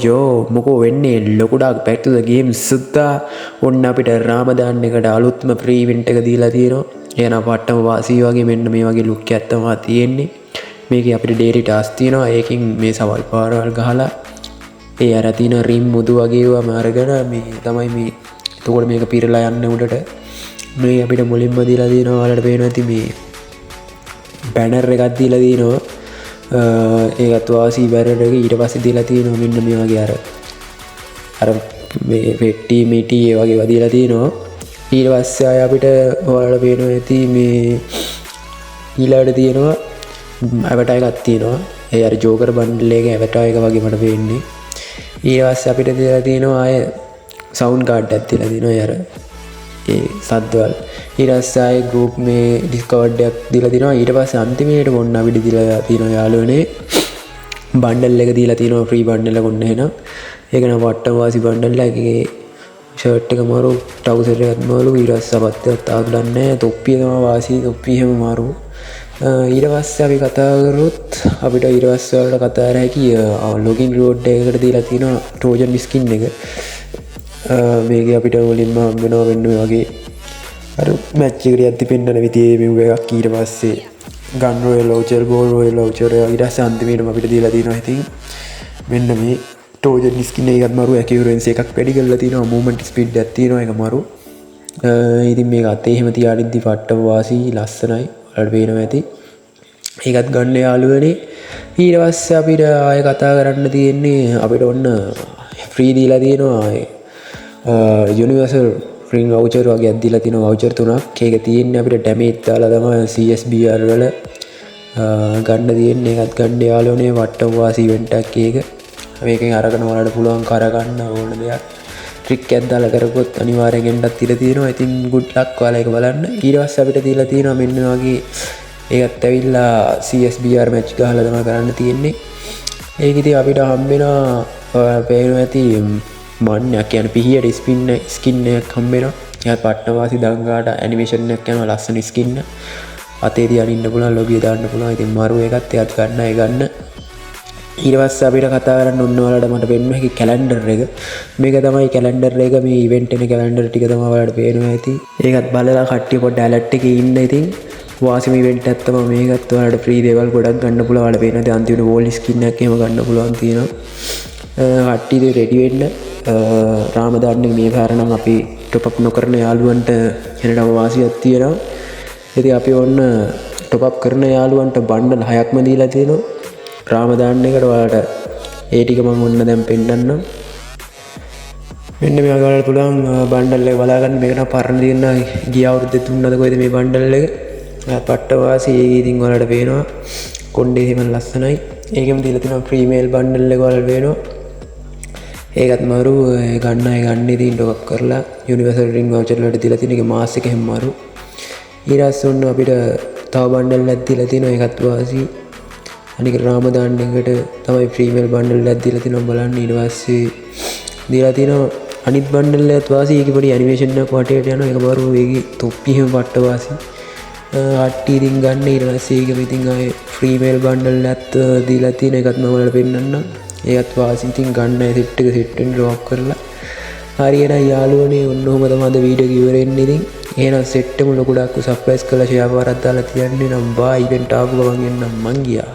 යෝ මොකෝ වෙන්නේ ලොකුඩක් back to the game සුද්දා ඔන්න අපිට රාමදාන් එකට අලුත්ම free event එක දීලා තියෙනවා. එහෙනම් පට්ටම වාසී වගේ මෙන්න මේ වගේ look එකක් තමයි තියෙන්නේ. මේකේ අපිට daily task තියෙනවා. ඒකෙන් මේ සවල් පාරවල් ගහලා ඒ අර තියෙන රිම් මුදු වගේ ඒවාම අරගෙන මේ තමයි මේ එතකොට මේක පිරලා යන්න උඩට මේ අපිට මුලින්ම දීලා තියෙනවා. ඔයාලට පේනවා ඇති මේ banner එකක් දීලා තියෙනවා. ඒකත් වාසී බැරර් එක ඊට පස්සේ දීලා තියෙනවා මෙන්න මේ වගේ අර මේ පෙට්ටි මිටි ඒ වගේ වදීලා තියෙනවා. ඊට පස්සේ ආය අපිට ඔයාලට පේනවා ඇති මේ ඊළඟට තියෙනවා ඇවටර් එකක් තියෙනවා. ඒ අර ජෝකර් බන්ඩල් එකේ ඇවටර් එක වගේ මට පේන්නේ. ඊට පස්සේ අපිට දීලා තියෙනවා ආය සවුන්ඩ් කාඩ් එකක් දීලා තියෙනවා අර ඒ සද්දවල. ඊට පස්සේ ආයේ group මේ discord එකක් දීලා තිනවා. ඊට පස්සේ අන්තිමේට මොන්න අපිට දීලා තියෙනවා යාළුවනේ බන්ඩල් එක දීලා තියෙනවා free බන්ඩල් එක ඔන්න එහෙනම්. ඒක නම් වට්ටම වාසි බන්ඩල් එකේ ෂර්ට් එක මාරු ට්‍රවුසර් එකත් මාරු ඊට පස්සේ සපත්තියක් තාගලන්නේ නැහැ. තොප්පිය තමයි වාසි තොප්පිය හැම මාරු. ඊට පස්සේ අපි කතා කරොත් අපිට ඊට පස්සේ වලට කතා කරා කි login reward එකකට දීලා තියෙනවා trojan skin එක. මේක අපිට මුලින්ම හම්බ වෙනවා වෙන්න වගේ අර මැච් එකට යද්දි පෙන්නන විදිහේ මෙව එකක්. ඊට පස්සේ ගන් royal voucher gold royal voucher ඊට පස්සේ අන්තිමේටම අපිට දීලා තියෙනවා ඉතින් මෙන්න මේ ටෝජන් ස්කින් එකත් මරු ඇකියුරන්සි එකක් වැඩි කරලා තියෙනවා. මූවමන්ට් ස්පීඩ් එකක් තියෙනවා ඒක මරු. ඉතින් මේක අතේ එහෙම තියාගෙන ඉද්දි පට්ටම වාසි ලස්සනයි. ඔයාලට පේනවා ඇති. ඒකත් ගන්න යාළුවනේ. ඊට පස්සේ අපිට ආයෙ කතා කරන්න තියෙන්නේ අපිට ඔන්න ෆ්‍රී දීලා තියෙනවා යුනිවර්සල් රින් වවුචර් වගේ අදදිලා තියෙනවා වවුචර් 3ක්. ඒක තියෙන්නේ අපිට ඩැමේජ් දාලා තමයි CSBR වල ගන්න තියෙන්නේ. ඒකත් ගන්න යාළුවනේ වට්ටම වාසි ඉවෙන්ට් එකක් ඒක. මේකෙන් අරගෙන ඔයාලට පුළුවන් කරගන්න ඕන දෙයක් ට්‍රික් එකක් දාලා කරගොත් අනිවාර්යෙන් එන්නත් ඉඩ තියෙනවා. ඉතින් good luck ඔයාලා ඒක බලන්න. ඊට පස්සේ අපිට දීලා තියෙනවා මෙන්න වගේ ඒකත් ඇවිල්ලා CSBR මැච් ගහලා තමයි කරන්න තියෙන්නේ. ඒක ඉතින් අපිට හම්බ වෙනවා පේනවා ඇති මන්නයක් කියන්නේ පිහියට ස්කින් එකක් හම්බ වෙනවා. එයාත් පට්ටම වාසි දංගාට ඇනිමේෂන් එකක් යනවා ලස්සන ස්කින්. අතේ තියාගෙන ඉන්න පුළුවන් ලොබිය දාන්න පුළුවන්. ඉතින් මරු එකත් එයාත් ගන්න ඒ ගන්න. ඊට පස්සේ අපිට කතා කරන්න ඕන ඔයාලට මට පෙන්වන්න හැකි කැලෙන්ඩර් එක. මේක තමයි කැලෙන්ඩර් එක. මේ ඉවෙන්ට් එකේ කැලෙන්ඩර් ටික තමයි ඔයාලට පේනවා ඇති. ඒකත් බලලා කට්ටිය පොඩ්ඩ ඇලර්ට් එකේ ඉන්න. ඉතින් වාසිම ඉවෙන්ට් එකක් තමයි මේකත්. ඔයාලට ෆ්‍රී දේවල් ගොඩක් ගන්න පුළුවන්. ඔයාලට පේනවා ඉතින් අන්තිමට වෝල් ස්කින් එකක් එහෙම ගන්න පුළුවන් තියෙනවා. කට්ටිය රෙඩි වෙන්න. රාමදාන් මේ පාර නම් අපි টপ අප් නොකරන යාළුවන්ට එනටම වාසියක් තියෙනවා. ඉතින් අපි ඔන්න টপ අප් කරන යාළුවන්ට බණ්ඩල් 6ක්ම දීලා තියෙනවා රාමදාන් එකට. ඔයාලට ඒ ටික මම ඔන්න දැන් පෙන්නන්නම්. මෙන්න මේ ඔයාලට පුළුවන් බණ්ඩල් එක බලා ගන්න. මේක නම් පරණ දින ගිය අවුරුද්දේ දුන්නද කොයිද මේ බණ්ඩල් එක. පට්ට වාසි ඒක ඉතින් ඔයාලට පේනවා කොණ්ඩේ එහෙම ලස්සනයි. ඒකෙම දීලා තියෙනවා ෆ්‍රී මේල් බණ්ඩල් එක ඔයාලට පේනවා. ඒකත් මරු ගන්න අය ගන්න ඉතින් ඩොක් කරලා යුනිවර්සල් රින් වවුචර් වලට දීලා තියෙන එක මාස් එක හැම මරු. ඊට පස්සේ ඔන්න අපිට තව බණ්ඩල් එකක් දීලා තියෙනවා. ඒකත් වාසි. අනික රාමදාන් එකට තමයි ෆ්‍රී මේල් බණ්ඩල් එකක් දීලා තියෙනවා බලන්න. ඊට පස්සේ දීලා තියෙනවා අනිත් බණ්ඩල් එකත් වාසි. ඒකේ පොඩි ඇනිමේෂන් එකක් වටේට යනවා. ඒක මරු. ඒකේ තොප්පි හැම පට්ට වාසි. අට්ටි ඉතින් ගන්න. ඊට පස්සේ ඒකෙම ඉතින් ආයේ ෆ්‍රී මේල් බණ්ඩල් එකත් දීලා තියෙන එකත් මම ඔයාලට පෙන්නන්නම්. ඒත් වාසි ඉතින් ගන්න සෙට් එක සෙට් වෙන්න ඩ්‍රොප් කරලා හරියට යාළුවනේ ඔන්න ඔහම තමයි අද වීඩියෝ එක ඉවර වෙන්නේ. ඉතින් එහෙනම් සෙට් එක ලොකුඩක් සර්ප්‍රයිස් කරලා ෂෙයාර් කරලා දාලා තියන්නේ නම් බා ඉවෙන්ට් ආපු ගමන් එන්නම් මං ගියා.